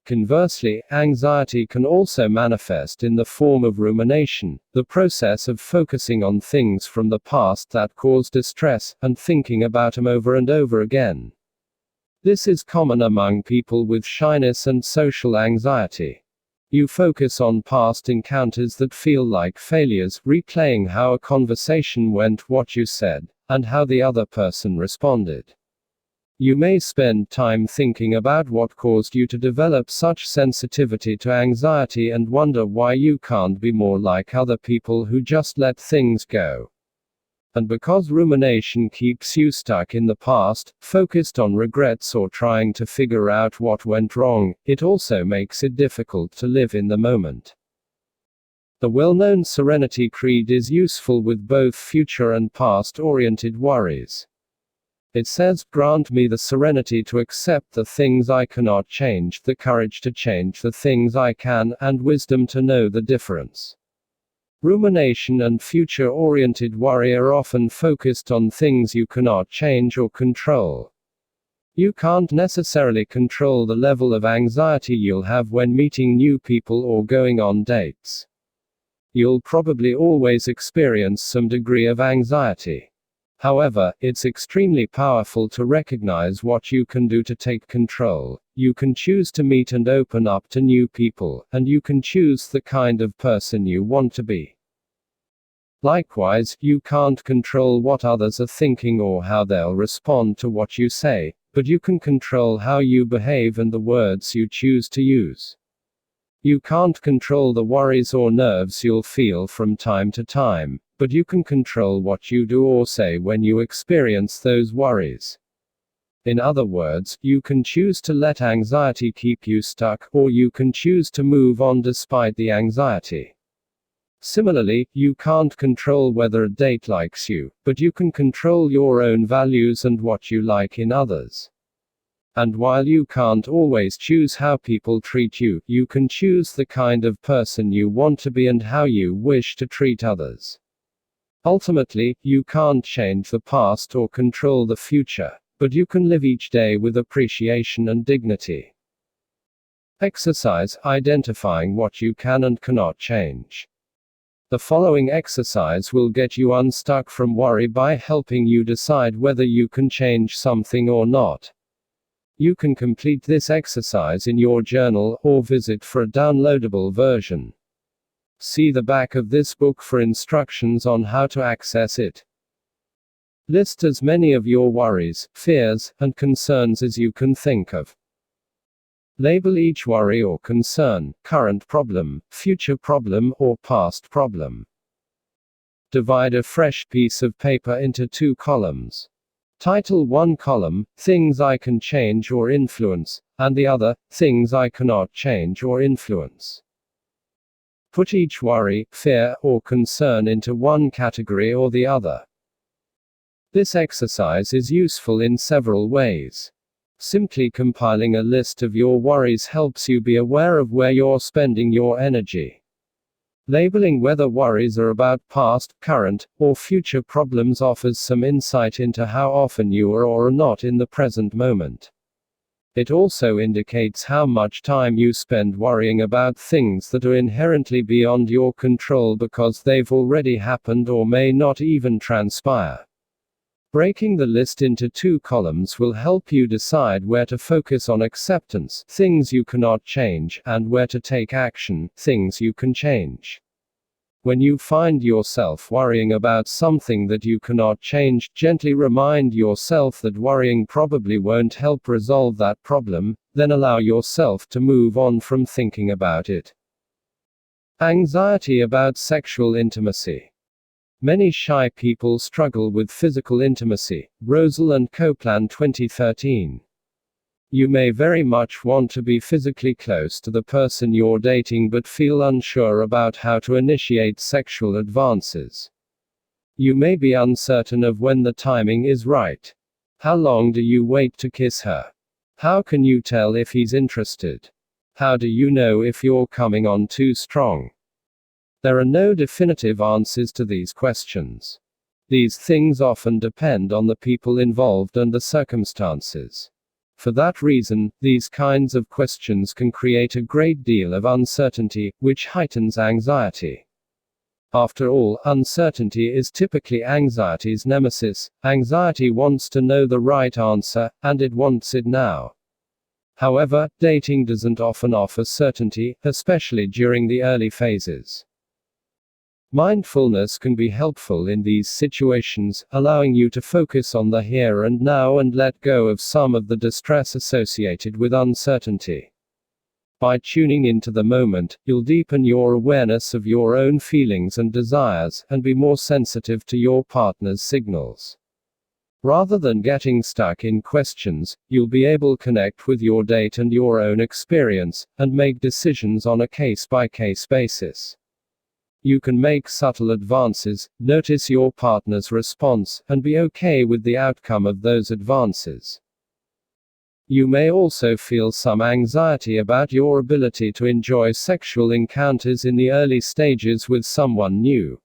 Speaker 1: Conversely, anxiety can also manifest in the form of rumination, the process of focusing on things from the past that cause distress, and thinking about them over and over again. This is common among people with shyness and social anxiety. You focus on past encounters that feel like failures, replaying how a conversation went, what you said, and how the other person responded. You may spend time thinking about what caused you to develop such sensitivity to anxiety and wonder why you can't be more like other people who just let things go. And because rumination keeps you stuck in the past, focused on regrets or trying to figure out what went wrong, it also makes it difficult to live in the moment. The well-known Serenity Creed is useful with both future and past-oriented worries. It says, "Grant me the serenity to accept the things I cannot change, the courage to change the things I can, and wisdom to know the difference." Rumination and future-oriented worry are often focused on things you cannot change or control. You can't necessarily control the level of anxiety you'll have when meeting new people or going on dates. You'll probably always experience some degree of anxiety. However, it's extremely powerful to recognize what you can do to take control. You can choose to meet and open up to new people, and you can choose the kind of person you want to be. Likewise, you can't control what others are thinking or how they'll respond to what you say, but you can control how you behave and the words you choose to use. You can't control the worries or nerves you'll feel from time to time, but you can control what you do or say when you experience those worries. In other words, you can choose to let anxiety keep you stuck, or you can choose to move on despite the anxiety. Similarly, you can't control whether a date likes you, but you can control your own values and what you like in others. And while you can't always choose how people treat you, you can choose the kind of person you want to be and how you wish to treat others. Ultimately, you can't change the past or control the future, but you can live each day with appreciation and dignity. Exercise: identifying what you can and cannot change. The following exercise will get you unstuck from worry by helping you decide whether you can change something or not. You can complete this exercise in your journal, or visit for a downloadable version. See the back of this book for instructions on how to access it. List as many of your worries, fears, and concerns as you can think of. Label each worry or concern: current problem, future problem, or past problem. Divide a fresh piece of paper into 2 columns. Title one column, Things I Can Change or Influence, and the other, Things I Cannot Change or Influence. Put each worry, fear, or concern into one category or the other. This exercise is useful in several ways. Simply compiling a list of your worries helps you be aware of where you're spending your energy. Labeling whether worries are about past, current, or future problems offers some insight into how often you are or are not in the present moment. It also indicates how much time you spend worrying about things that are inherently beyond your control because they've already happened or may not even transpire. Breaking the list into 2 columns will help you decide where to focus on acceptance, things you cannot change, and where to take action, things you can change. When you find yourself worrying about something that you cannot change, gently remind yourself that worrying probably won't help resolve that problem, then allow yourself to move on from thinking about it. Anxiety about sexual intimacy. Many shy people struggle with physical intimacy. Rosal and Copeland 2013. You may very much want to be physically close to the person you're dating but feel unsure about how to initiate sexual advances. You may be uncertain of when the timing is right. How long do you wait to kiss her? How can you tell if he's interested? How do you know if you're coming on too strong? There are no definitive answers to these questions. These things often depend on the people involved and the circumstances. For that reason, these kinds of questions can create a great deal of uncertainty, which heightens anxiety. After all, uncertainty is typically anxiety's nemesis. Anxiety wants to know the right answer, and it wants it now. However, dating doesn't often offer certainty, especially during the early phases. Mindfulness can be helpful in these situations, allowing you to focus on the here and now and let go of some of the distress associated with uncertainty. By tuning into the moment, you'll deepen your awareness of your own feelings and desires, and be more sensitive to your partner's signals. Rather than getting stuck in questions, you'll be able to connect with your date and your own experience, and make decisions on a case-by-case basis. You can make subtle advances, notice your partner's response, and be okay with the outcome of those advances. You may also feel some anxiety about your ability to enjoy sexual encounters in the early stages with someone new.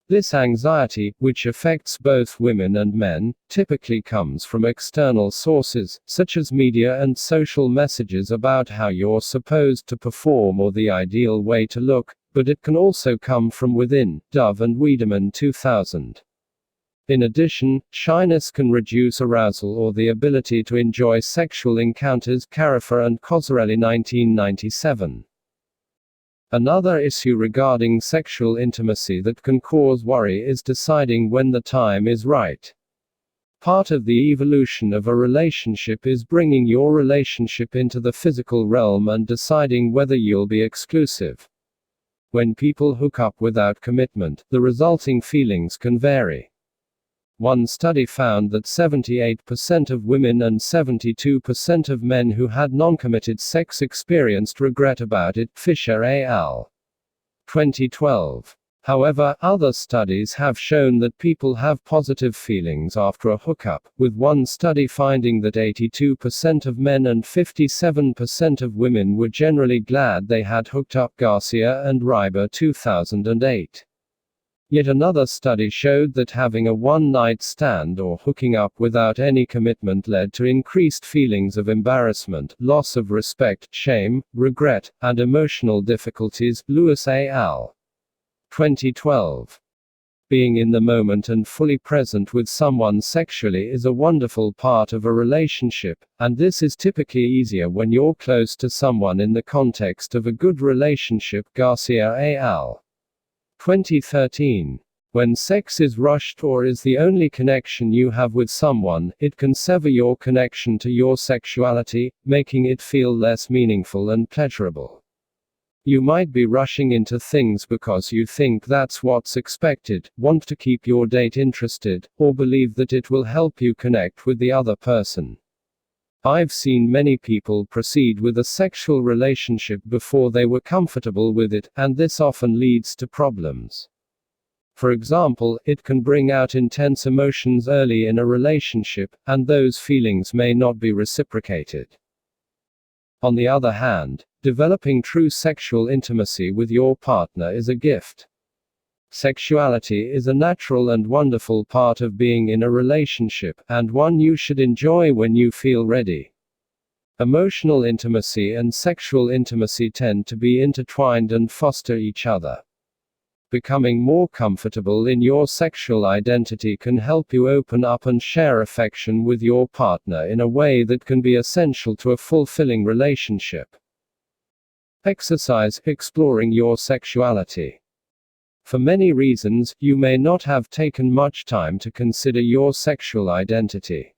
Speaker 1: This anxiety, which affects both women and men, typically comes from external sources, such as media and social messages about how you're supposed to perform or the ideal way to look, but it can also come from within. Dove and Wiedemann 2000. In addition, shyness can reduce arousal or the ability to enjoy sexual encounters. Carafa and Cozzarelli 1997. Another issue regarding sexual intimacy that can cause worry is deciding when the time is right. Part of the evolution of a relationship is bringing your relationship into the physical realm and deciding whether you'll be exclusive. When people hook up without commitment, the resulting feelings can vary. One study found that 78% of women and 72% of men who had non-committed sex experienced regret about it. Fisher al. 2012. However, other studies have shown that people have positive feelings after a hookup, with one study finding that 82% of men and 57% of women were generally glad they had hooked up. Garcia and Reiber 2008. Yet another study showed that having a one-night stand or hooking up without any commitment led to increased feelings of embarrassment, loss of respect, shame, regret, and emotional difficulties. Lewis al. 2012. Being in the moment and fully present with someone sexually is a wonderful part of a relationship, and this is typically easier when you're close to someone in the context of a good relationship. Garcia al. 2013. When sex is rushed or is the only connection you have with someone, it can sever your connection to your sexuality, making it feel less meaningful and pleasurable. You might be rushing into things because you think that's what's expected, want to keep your date interested, or believe that it will help you connect with the other person. I've seen many people proceed with a sexual relationship before they were comfortable with it, and this often leads to problems. For example, it can bring out intense emotions early in a relationship, and those feelings may not be reciprocated. On the other hand, developing true sexual intimacy with your partner is a gift. Sexuality is a natural and wonderful part of being in a relationship, and one you should enjoy when you feel ready. Emotional intimacy and sexual intimacy tend to be intertwined and foster each other. Becoming more comfortable in your sexual identity can help you open up and share affection with your partner in a way that can be essential to a fulfilling relationship. Exercise exploring your sexuality. For many reasons, you may not have taken much time to consider your sexual identity.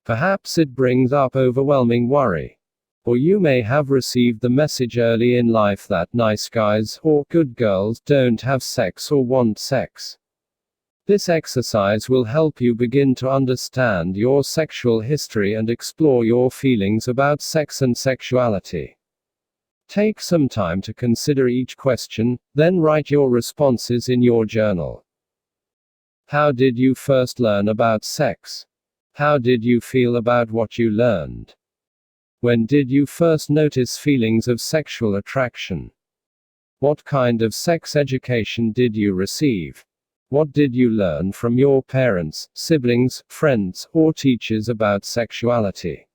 Speaker 1: Perhaps it brings up overwhelming worry. Or you may have received the message early in life that nice guys, or good girls, don't have sex or want sex. This exercise will help you begin to understand your sexual history and explore your feelings about sex and sexuality. Take some time to consider each question, then write your responses in your journal. How did you first learn about sex? How did you feel about what you learned? When did you first notice feelings of sexual attraction? What kind of sex education did you receive? What did you learn from your parents, siblings, friends, or teachers about sexuality?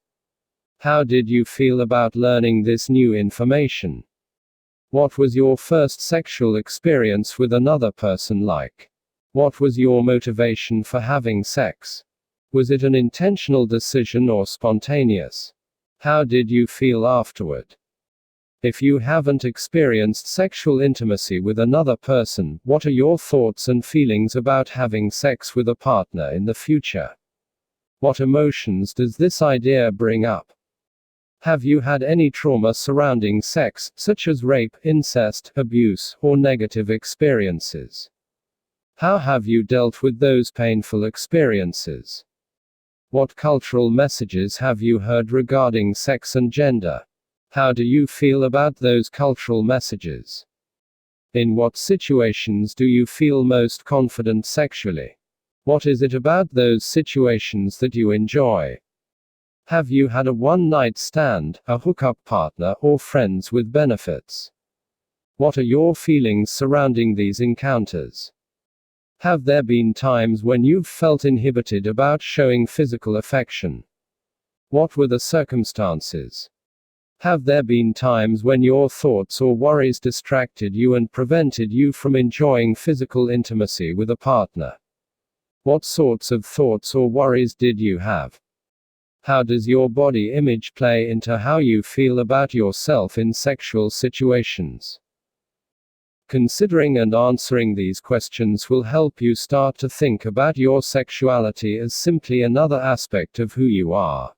Speaker 1: How did you feel about learning this new information? What was your first sexual experience with another person like? What was your motivation for having sex? Was it an intentional decision or spontaneous? How did you feel afterward? If you haven't experienced sexual intimacy with another person, what are your thoughts and feelings about having sex with a partner in the future? What emotions does this idea bring up? Have you had any trauma surrounding sex, such as rape, incest, abuse, or negative experiences? How have you dealt with those painful experiences? What cultural messages have you heard regarding sex and gender? How do you feel about those cultural messages? In what situations do you feel most confident sexually? What is it about those situations that you enjoy? Have you had a one-night stand, a hookup partner, or friends with benefits? What are your feelings surrounding these encounters? Have there been times when you've felt inhibited about showing physical affection? What were the circumstances? Have there been times when your thoughts or worries distracted you and prevented you from enjoying physical intimacy with a partner? What sorts of thoughts or worries did you have? How does your body image play into how you feel about yourself in sexual situations? Considering and answering these questions will help you start to think about your sexuality as simply another aspect of who you are.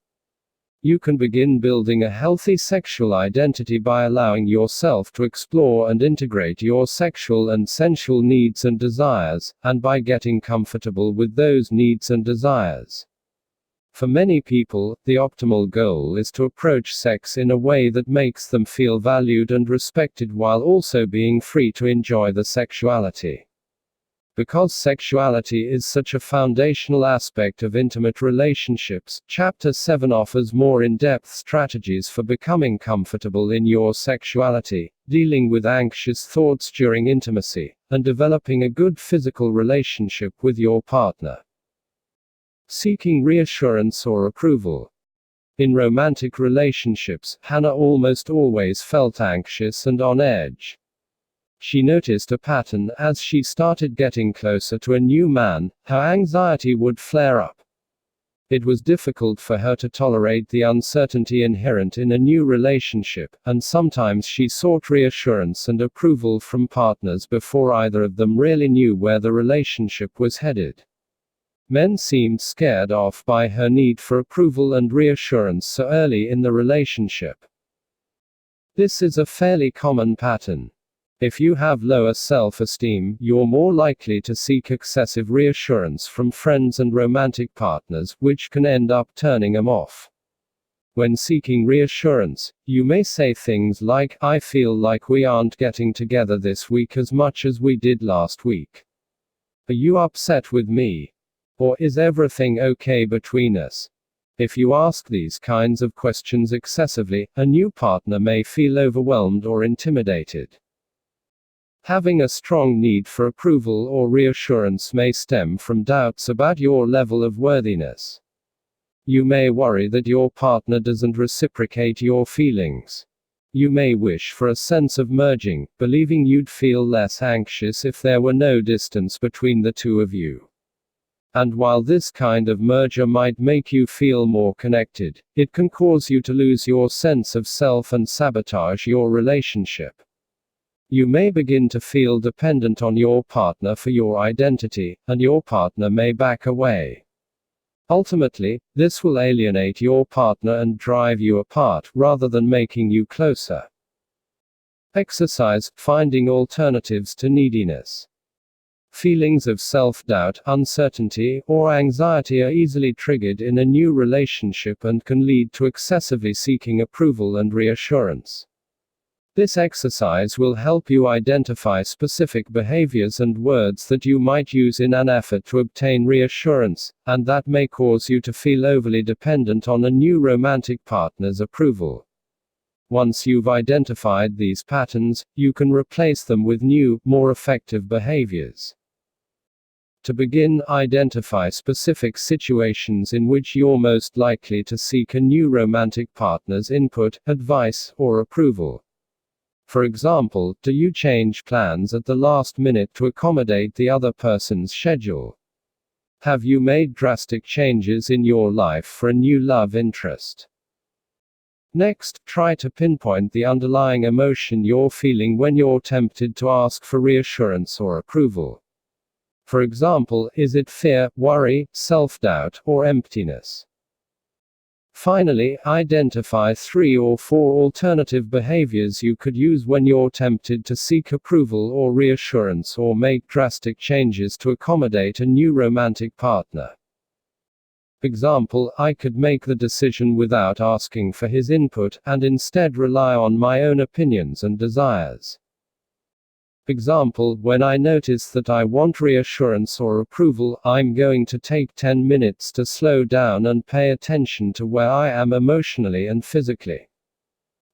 Speaker 1: You can begin building a healthy sexual identity by allowing yourself to explore and integrate your sexual and sensual needs and desires, and by getting comfortable with those needs and desires. For many people, the optimal goal is to approach sex in a way that makes them feel valued and respected while also being free to enjoy the sexuality. Because sexuality is such a foundational aspect of intimate relationships, Chapter 7 offers more in-depth strategies for becoming comfortable in your sexuality, dealing with anxious thoughts during intimacy, and developing a good physical relationship with your partner. Seeking reassurance or approval. In romantic relationships, Hannah almost always felt anxious and on edge. She noticed a pattern: as she started getting closer to a new man, her anxiety would flare up. It was difficult for her to tolerate the uncertainty inherent in a new relationship, and sometimes she sought reassurance and approval from partners before either of them really knew where the relationship was headed. Men seemed scared off by her need for approval and reassurance so early in the relationship. This is a fairly common pattern. If you have lower self-esteem, you're more likely to seek excessive reassurance from friends and romantic partners, which can end up turning them off. When seeking reassurance, you may say things like, "I feel like we aren't getting together this week as much as we did last week. Are you upset with me? Or is everything okay between us?" If you ask these kinds of questions excessively, a new partner may feel overwhelmed or intimidated. Having a strong need for approval or reassurance may stem from doubts about your level of worthiness. You may worry that your partner doesn't reciprocate your feelings. You may wish for a sense of merging, believing you'd feel less anxious if there were no distance between the two of you. And while this kind of merger might make you feel more connected, it can cause you to lose your sense of self and sabotage your relationship. You may begin to feel dependent on your partner for your identity, and your partner may back away. Ultimately, this will alienate your partner and drive you apart, rather than making you closer. Exercise, finding alternatives to neediness. Feelings of self-doubt, uncertainty, or anxiety are easily triggered in a new relationship and can lead to excessively seeking approval and reassurance. This exercise will help you identify specific behaviors and words that you might use in an effort to obtain reassurance, and that may cause you to feel overly dependent on a new romantic partner's approval. Once you've identified these patterns, you can replace them with new, more effective behaviors. To begin, identify specific situations in which you're most likely to seek a new romantic partner's input, advice, or approval. For example, do you change plans at the last minute to accommodate the other person's schedule? Have you made drastic changes in your life for a new love interest? Next, try to pinpoint the underlying emotion you're feeling when you're tempted to ask for reassurance or approval. For example, is it fear, worry, self-doubt, or emptiness? Finally, identify 3 or 4 alternative behaviors you could use when you're tempted to seek approval or reassurance or make drastic changes to accommodate a new romantic partner. Example, I could make the decision without asking for his input, and instead rely on my own opinions and desires. Example, when I notice that I want reassurance or approval, I'm going to take 10 minutes to slow down and pay attention to where I am emotionally and physically.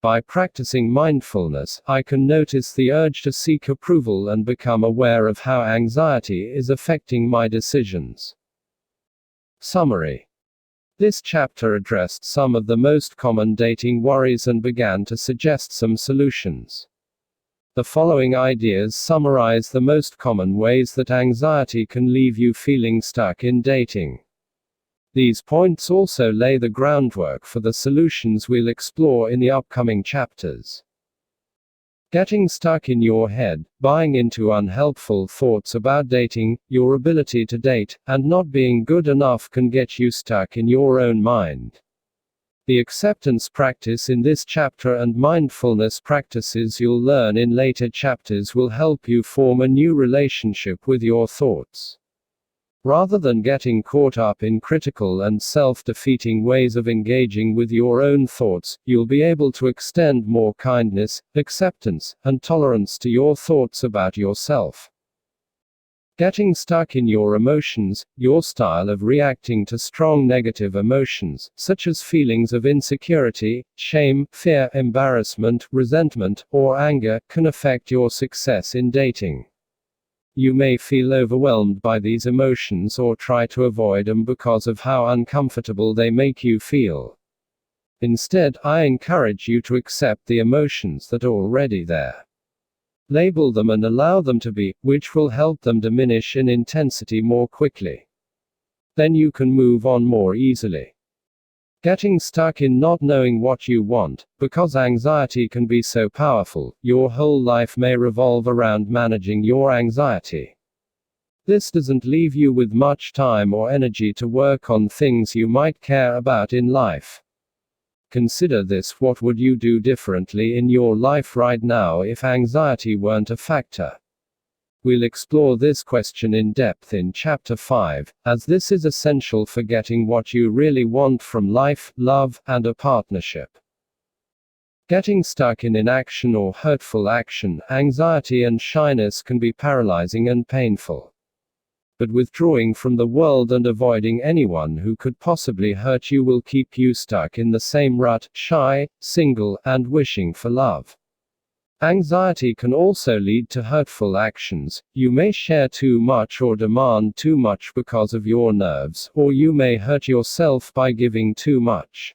Speaker 1: By practicing mindfulness, I can notice the urge to seek approval and become aware of how anxiety is affecting my decisions. Summary. This chapter addressed some of the most common dating worries and began to suggest some solutions. The following ideas summarize the most common ways that anxiety can leave you feeling stuck in dating. These points also lay the groundwork for the solutions we'll explore in the upcoming chapters. Getting stuck in your head, buying into unhelpful thoughts about dating, your ability to date, and not being good enough can get you stuck in your own mind. The acceptance practice in this chapter and mindfulness practices you'll learn in later chapters will help you form a new relationship with your thoughts. Rather than getting caught up in critical and self-defeating ways of engaging with your own thoughts, you'll be able to extend more kindness, acceptance, and tolerance to your thoughts about yourself. Getting stuck in your emotions, your style of reacting to strong negative emotions, such as feelings of insecurity, shame, fear, embarrassment, resentment, or anger, can affect your success in dating. You may feel overwhelmed by these emotions or try to avoid them because of how uncomfortable they make you feel. Instead, I encourage you to accept the emotions that are already there. Label them and allow them to be, which will help them diminish in intensity more quickly. Then you can move on more easily. Getting stuck in not knowing what you want, because anxiety can be so powerful, your whole life may revolve around managing your anxiety. This doesn't leave you with much time or energy to work on things you might care about in life. Consider this: what would you do differently in your life right now if anxiety weren't a factor? We'll explore this question in depth in Chapter 5, as this is essential for getting what you really want from life, love, and a partnership. Getting stuck in inaction or hurtful action, anxiety and shyness can be paralyzing and painful. But withdrawing from the world and avoiding anyone who could possibly hurt you will keep you stuck in the same rut, shy, single, and wishing for love. Anxiety can also lead to hurtful actions. You may share too much or demand too much because of your nerves, or you may hurt yourself by giving too much.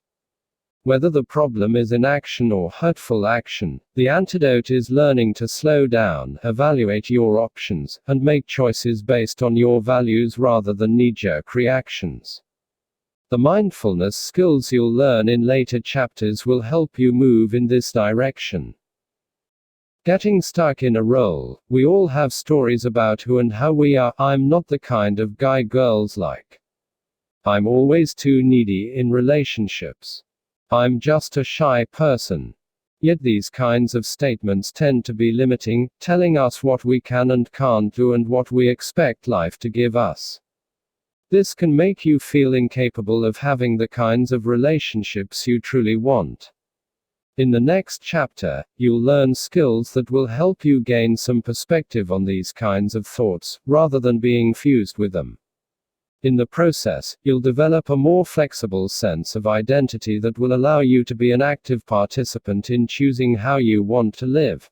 Speaker 1: Whether the problem is inaction or hurtful action, the antidote is learning to slow down, evaluate your options, and make choices based on your values rather than knee-jerk reactions. The mindfulness skills you'll learn in later chapters will help you move in this direction. Getting stuck in a role. We all have stories about who and how we are. I'm not the kind of guy girls like. I'm always too needy in relationships. I'm just a shy person. Yet these kinds of statements tend to be limiting, telling us what we can and can't do and what we expect life to give us. This can make you feel incapable of having the kinds of relationships you truly want. In the next chapter, you'll learn skills that will help you gain some perspective on these kinds of thoughts, rather than being fused with them. In the process, you'll develop a more flexible sense of identity that will allow you to be an active participant in choosing how you want to live.